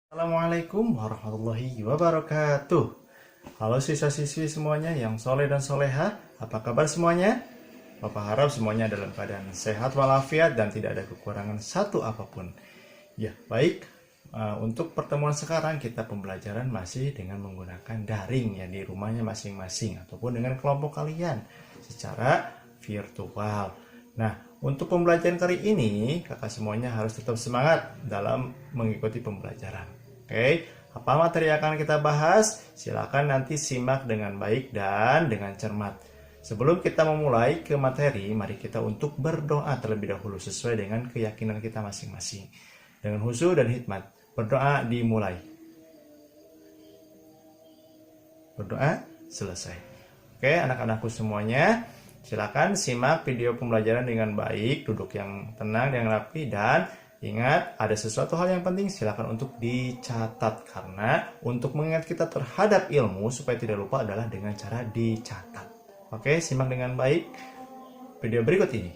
Assalamualaikum warahmatullahi wabarakatuh. Halo siswa-siswi semuanya yang soleh dan soleha, apa kabar semuanya? Bapak harap semuanya dalam keadaan sehat walafiat dan tidak ada kekurangan satu apapun. Ya, baik. Untuk pertemuan sekarang kita pembelajaran masih dengan menggunakan daring ya di rumahnya masing-masing ataupun dengan kelompok kalian secara virtual. Nah, untuk pembelajaran kali ini kakak semuanya harus tetap semangat dalam mengikuti pembelajaran. Oke, apa materi yang akan kita bahas? Silakan nanti simak dengan baik dan dengan cermat. Sebelum kita memulai ke materi, mari kita untuk berdoa terlebih dahulu sesuai dengan keyakinan kita masing-masing. Dengan khusyuk dan hikmat, berdoa dimulai. Berdoa selesai. Oke, anak-anakku semuanya, silakan simak video pembelajaran dengan baik, duduk yang tenang, yang rapi, dan ingat, ada sesuatu hal yang penting silakan untuk dicatat. Karena untuk mengingat kita terhadap ilmu supaya tidak lupa adalah dengan cara dicatat. Oke, simak dengan baik video berikut ini.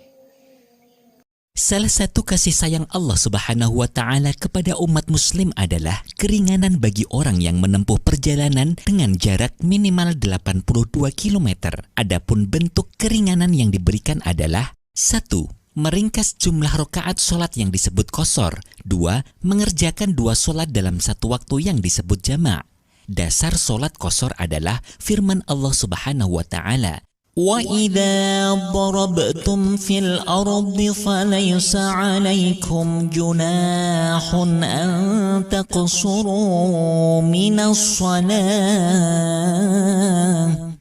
Salah satu kasih sayang Allah Subhanahu wa Ta'ala kepada umat Muslim adalah keringanan bagi orang yang menempuh perjalanan dengan jarak minimal 82 km. Adapun bentuk keringanan yang diberikan adalah 1. Meringkas jumlah rakaat solat yang disebut qashar. 2. Mengerjakan 2 solat dalam satu waktu yang disebut jama'. Dasar solat qashar adalah firman Allah Subhanahu wa Ta'ala, وَإِذَا ضَرَبْتُمْ فِي الْأَرْضِ فَلَيْسَ عَلَيْكُمْ جُنَاحٌ أَن تَقْصُرُوا مِنَ الصَّلَاةِ.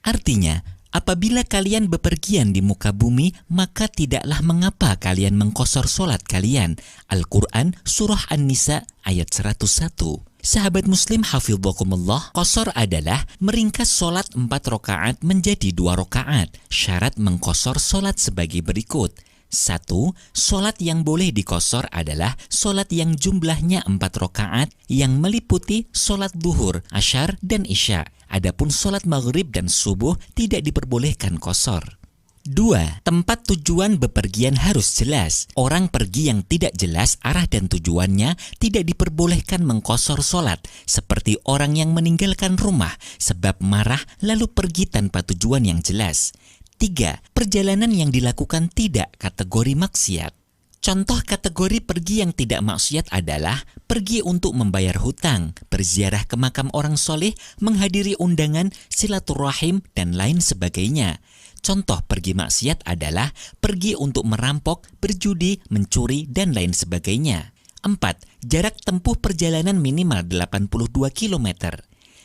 Artinya, apabila kalian bepergian di muka bumi, maka tidaklah mengapa kalian mengqashar solat kalian. Al-Quran Surah An-Nisa ayat 101. Sahabat muslim hafidhakumullah, qashar adalah meringkas solat 4 rakaat menjadi 2 rakaat. Syarat mengqashar solat sebagai berikut. 1. Solat yang boleh diqashar adalah solat yang jumlahnya 4 rakaat yang meliputi solat duhur, asyar, dan isya. Adapun solat maghrib dan subuh tidak diperbolehkan qashar. 2. Tempat tujuan bepergian harus jelas. Orang pergi yang tidak jelas arah dan tujuannya tidak diperbolehkan mengqashar solat, seperti orang yang meninggalkan rumah sebab marah lalu pergi tanpa tujuan yang jelas. 3. Perjalanan yang dilakukan tidak kategori maksiat. Contoh kategori pergi yang tidak maksiat adalah pergi untuk membayar hutang, berziarah ke makam orang soleh, menghadiri undangan, silaturahim, dan lain sebagainya. Contoh pergi maksiat adalah pergi untuk merampok, berjudi, mencuri, dan lain sebagainya. 4. Jarak tempuh perjalanan minimal 82 km.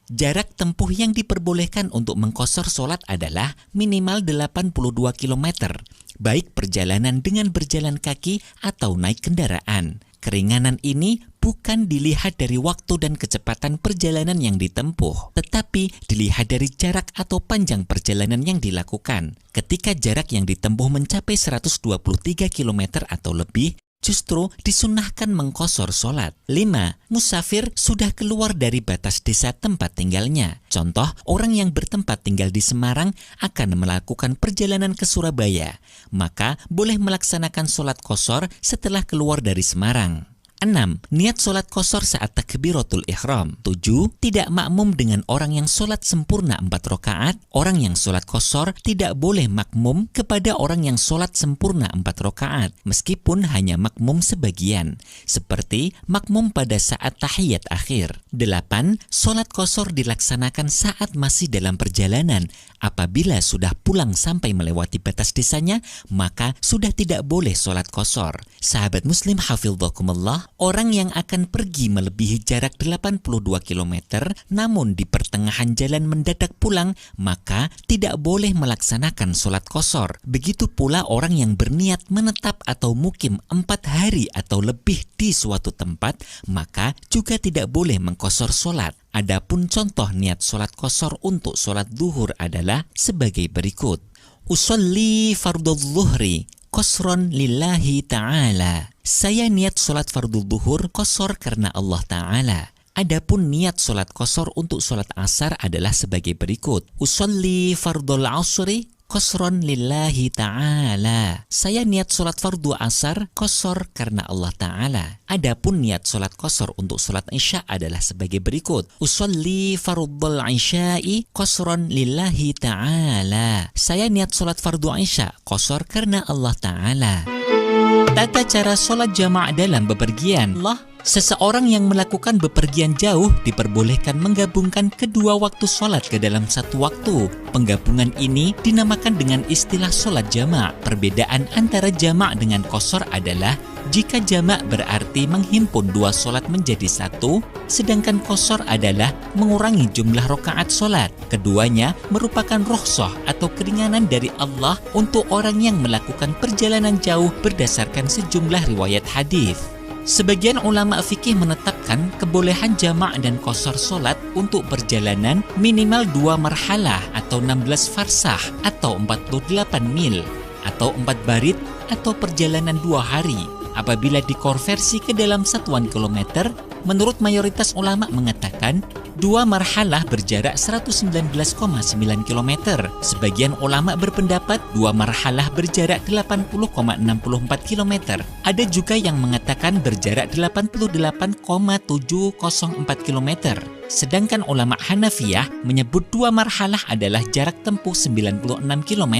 Jarak tempuh yang diperbolehkan untuk mengqashar solat adalah minimal 82 km, baik perjalanan dengan berjalan kaki atau naik kendaraan. Keringanan ini bukan dilihat dari waktu dan kecepatan perjalanan yang ditempuh, tetapi dilihat dari jarak atau panjang perjalanan yang dilakukan. Ketika jarak yang ditempuh mencapai 123 km atau lebih, justru disunahkan mengqashar solat. 5. Musafir sudah keluar dari batas desa tempat tinggalnya. Contoh, orang yang bertempat tinggal di Semarang akan melakukan perjalanan ke Surabaya, maka boleh melaksanakan solat qashar setelah keluar dari Semarang. 6. Niat solat qashar saat takbiratul ihram. 7. Tidak makmum dengan orang yang solat sempurna 4 rakaat. Orang yang solat qashar tidak boleh makmum kepada orang yang solat sempurna 4 rakaat, meskipun hanya makmum sebagian, seperti makmum pada saat tahiyat akhir. 8. Solat qashar dilaksanakan saat masih dalam perjalanan. Apabila sudah pulang sampai melewati batas desanya, maka sudah tidak boleh solat qashar. Sahabat muslim hafidhakumullah, orang yang akan pergi melebihi jarak 82 km namun di pertengahan jalan mendadak pulang, maka tidak boleh melaksanakan solat qashar. Begitu pula orang yang berniat menetap atau mukim 4 hari atau lebih di suatu tempat, maka juga tidak boleh mengqashar solat. Adapun contoh niat solat qashar untuk solat duhur adalah sebagai berikut. Usolli fardhu dhuhri qashran lillahi ta'ala. Saya niat solat fardhu duhur qashar karena Allah Ta'ala. Adapun niat solat qashar untuk solat asar adalah sebagai berikut. Usolli fardhul asri qasron lillahi ta'ala. Saya niat sholat fardu asar qasar karena Allah Ta'ala. Adapun niat sholat qasar untuk sholat isya adalah sebagai berikut. Usolli fardul isya'i qasron lillahi ta'ala. Saya niat sholat fardu isya qasar karena Allah Ta'ala. Tata cara sholat jamaah dalam bepergian. Seseorang yang melakukan bepergian jauh diperbolehkan menggabungkan kedua waktu sholat ke dalam satu waktu. Penggabungan ini dinamakan dengan istilah sholat jamak. Perbedaan antara jamak dengan qasar adalah jika jamak berarti menghimpun dua sholat menjadi satu, sedangkan qasar adalah mengurangi jumlah rakaat sholat. Keduanya merupakan rukhsah atau keringanan dari Allah untuk orang yang melakukan perjalanan jauh berdasarkan sejumlah riwayat hadis. Sebagian ulama fikih menetapkan kebolehan jamak dan qasar sholat untuk perjalanan minimal 2 marhalah atau 16 farsah atau 48 mil atau 4 barit atau perjalanan 2 hari. Apabila dikonversi ke dalam satuan kilometer, menurut mayoritas ulama mengatakan 2 marhalah berjarak 119,9 km. Sebagian ulama berpendapat 2 marhalah berjarak 80,64 km. Ada juga yang mengatakan berjarak 88,704 km. Sedangkan ulama Hanafiyah menyebut 2 marhalah adalah jarak tempuh 96 km.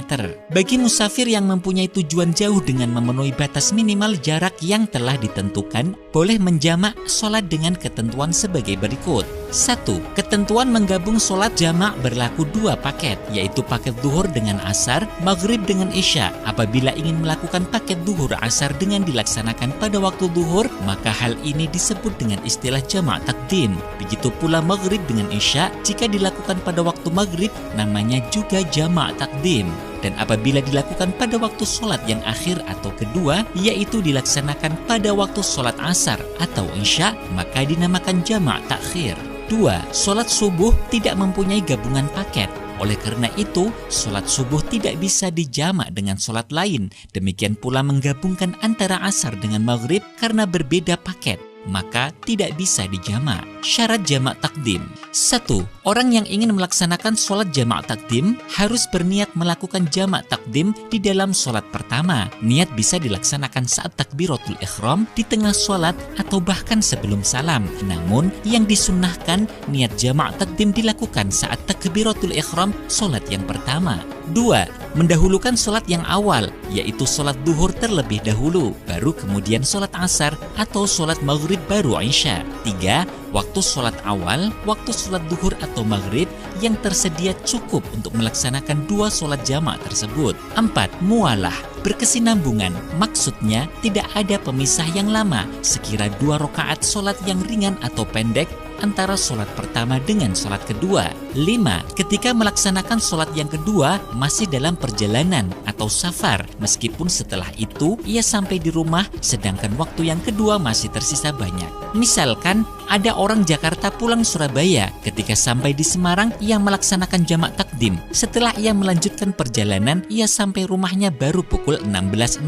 Bagi musafir yang mempunyai tujuan jauh dengan memenuhi batas minimal jarak yang telah ditentukan, boleh menjamak sholat dengan ketentuan sebagai berikut. 1. Ketentuan menggabung sholat jamak berlaku 2 paket, yaitu paket duhur dengan asar, maghrib dengan isya. Apabila ingin melakukan paket duhur asar dengan dilaksanakan pada waktu duhur, maka hal ini disebut dengan istilah jamak takdim. Begitu pula maghrib dengan isya, jika dilakukan pada waktu maghrib, namanya juga jamak takdim. Dan apabila dilakukan pada waktu sholat yang akhir atau kedua, yaitu dilaksanakan pada waktu sholat asar atau isya, maka dinamakan jamak takhir. 2. Sholat subuh tidak mempunyai gabungan paket. Oleh karena itu, sholat subuh tidak bisa dijamak dengan sholat lain. Demikian pula menggabungkan antara asar dengan maghrib karena berbeda paket, maka tidak bisa dijamak. Syarat jamak takdim. 1. Orang yang ingin melaksanakan sholat jamak takdim harus berniat melakukan jamak takdim di dalam sholat pertama. Niat bisa dilaksanakan saat takbiratul ihram, di tengah sholat, atau bahkan sebelum salam. Namun, yang disunnahkan niat jamak takdim dilakukan saat takbiratul ihram sholat yang pertama. 2. Mendahulukan sholat yang awal, yaitu sholat duhur terlebih dahulu, baru kemudian sholat asar atau sholat maghrib baru isya. 3. Waktu sholat awal, waktu sholat duhur atau maghrib yang tersedia cukup untuk melaksanakan 2 sholat jamak tersebut. 4. Mualah, berkesinambungan, maksudnya tidak ada pemisah yang lama, sekira 2 rakaat sholat yang ringan atau pendek antara sholat pertama dengan sholat kedua. 5. Ketika melaksanakan sholat yang kedua masih dalam perjalanan atau safar, meskipun setelah itu ia sampai di rumah sedangkan waktu yang kedua masih tersisa banyak. Misalkan ada orang Jakarta pulang Surabaya, ketika sampai di Semarang ia melaksanakan jamak takdim. Setelah ia melanjutkan perjalanan, ia sampai rumahnya baru pukul 16.00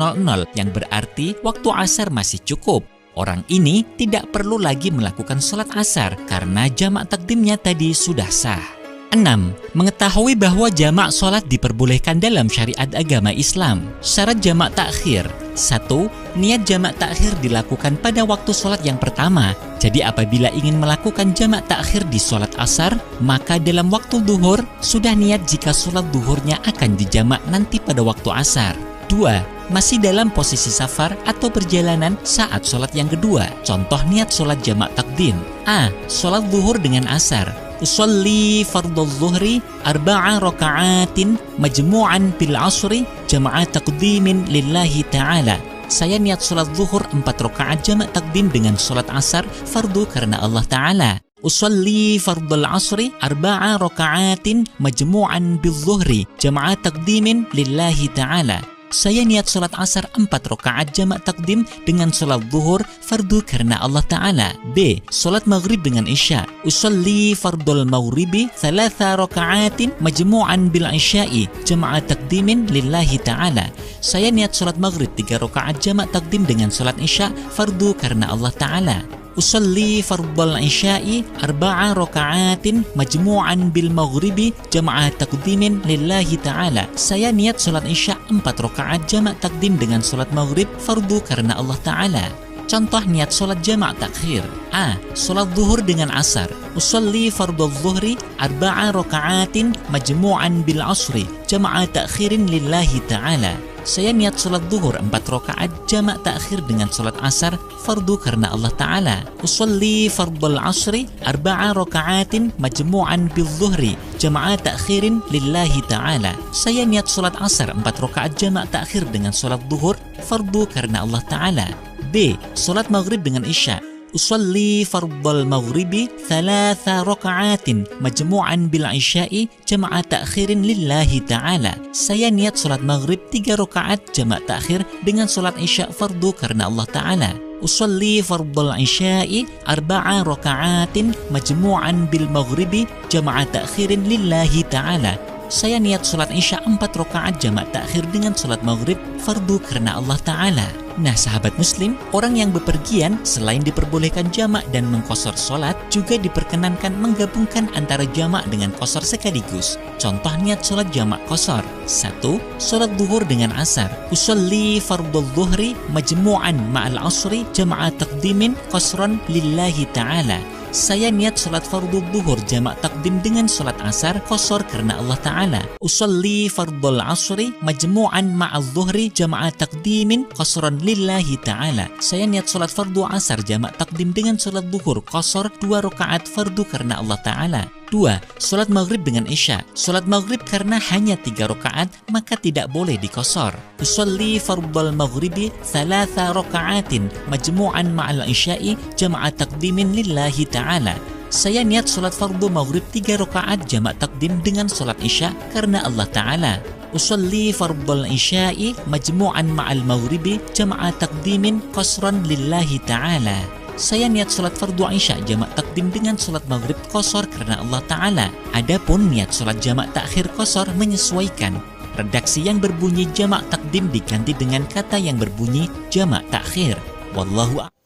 yang berarti waktu asar masih cukup. Orang ini tidak perlu lagi melakukan sholat asar karena jamak takdimnya tadi sudah sah. 6. Mengetahui bahwa jamak sholat diperbolehkan dalam syariat agama Islam. Syarat jamak takhir. 1. Niat jamak takhir dilakukan pada waktu sholat yang pertama. Jadi apabila ingin melakukan jamak takhir di sholat asar, maka dalam waktu duhur sudah niat jika sholat duhurnya akan dijamak nanti pada waktu asar. 2. Masih dalam posisi safar atau perjalanan saat sholat yang kedua. Contoh niat sholat jamak takdim. A. Sholat duhur dengan asar. Usolli fardhu zuhri 4 raka'atin majmu'an bil asri jama'a takdimin lillahi ta'ala. Saya niat sholat zuhur 4 rakaat jamak takdim dengan sholat asar fardu karena Allah Ta'ala. Usolli fardhul asri 4 raka'atin majmu'an bil zuhri jama'a takdimin lillahi ta'ala. Saya niat sholat asar 4 rakaat jamak takdim dengan sholat zuhur fardu karena Allah Ta'ala. B. Sholat maghrib dengan isya. Usolli fardul maghribi 3 raka'atin majmu'an bil isya'i jama'a takdimin lillahi ta'ala. Saya niat sholat maghrib 3 rakaat jamak takdim dengan sholat isya fardu karena Allah Ta'ala. usalli fardal isya'i arba'a raka'atin majmu'an bil maghribi jama'ah takdimin lillahi ta'ala. Saya niat salat isya 4 rakaat jamak takdim dengan salat maghrib fardu karena Allah Ta'ala. Contoh niat salat jamak takhir. A. Salat zuhur dengan asar. Usalli fardal zuhri arba'a raka'atin majmu'an bil asri jama'ah takhirin lillahi ta'ala. Saya niat salat zuhur 4 rakaat jamak takhir dengan salat asar fardu karena Allah Ta'ala. Usalli fardal asri arba'a raka'atin majmu'an bil zuhri jama'ah takhirin lillahi ta'ala. Saya niat salat asar 4 rakaat jamak takhir dengan salat zuhur fardu karena Allah Ta'ala. B. Salat maghrib dengan isya. Usalli fardal maghribi 3 raka'atin majmu'an bil isya'i jama'ah takhirin lillahi ta'ala. Saya niat salat maghrib 3 rakaat jamak takhir dengan salat isya fardu karena Allah Ta'ala. Usalli fardal isya'i 4 raka'atin majmu'an bil maghribi jama'ah takhirin lillahi ta'ala. Saya niat salat isya 4 rakaat jamak takhir dengan salat maghrib fardu karena Allah Ta'ala. Nah sahabat muslim, orang yang bepergian selain diperbolehkan jamak dan mengqashar sholat, juga diperkenankan menggabungkan antara jamak dengan qashar sekaligus. Contoh niat sholat jamak qashar. 1. Sholat zuhur dengan asar. Usalli fardhu zuhri majmu'an ma'al asri jama'ah takdimin qashran lillahi ta'ala. Saya niat salat fardu zuhur jamak takdim dengan salat asar qashar karena Allah Ta'ala. Usalli fardhal asri majmu'an ma'al zuhri jama'ah takdimin qashran lillahi ta'ala. Saya niat salat fardu asar jamak takdim dengan salat zuhur qashar 2 rakaat fardu karena Allah Ta'ala. 2. Salat maghrib dengan isya. Salat maghrib karena hanya 3 rakaat maka tidak boleh diqashar. Usalli fardhal maghribi 3 raka'atin majmu'an ma'al isya'i jama'ah takdimin lillahi ta'ala. Saya niat salat fardu maghrib 3 rakaat jamak takdim dengan salat isya karena Allah Ta'ala. Usalli fardhal isya'i majmu'an ma'al maghribi jama'ah takdimin qashran lillahi ta'ala. Saya niat salat fardu isya jamak takdim dengan salat maghrib qashar karena Allah Ta'ala. Adapun niat salat jamak takhir qashar menyesuaikan. Redaksi yang berbunyi jamak takdim diganti dengan kata yang berbunyi jamak takhir. Wallahu a'lam.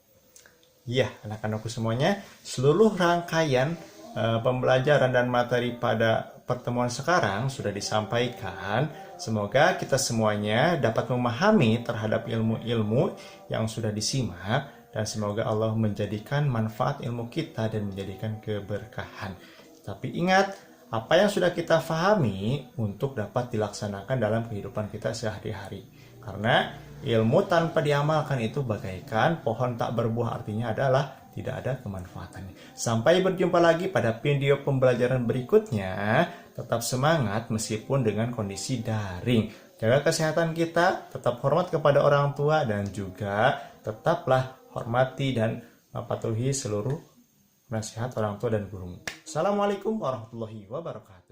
Ya, anak-anakku semuanya, seluruh rangkaian pembelajaran dan materi pada pertemuan sekarang sudah disampaikan. Semoga kita semuanya dapat memahami terhadap ilmu-ilmu yang sudah disimak, dan semoga Allah menjadikan manfaat ilmu kita dan menjadikan keberkahan. Tapi ingat, apa yang sudah kita fahami untuk dapat dilaksanakan dalam kehidupan kita sehari-hari. Karena ilmu tanpa diamalkan itu bagaikan pohon tak berbuah, artinya adalah tidak ada kemanfaatannya. Sampai berjumpa lagi pada video pembelajaran berikutnya. Tetap semangat meskipun dengan kondisi daring. Jaga kesehatan kita, tetap hormat kepada orang tua, dan juga tetaplah hormati dan patuhi seluruh nasihat orang tua dan guru. Assalamualaikum warahmatullahi wabarakatuh.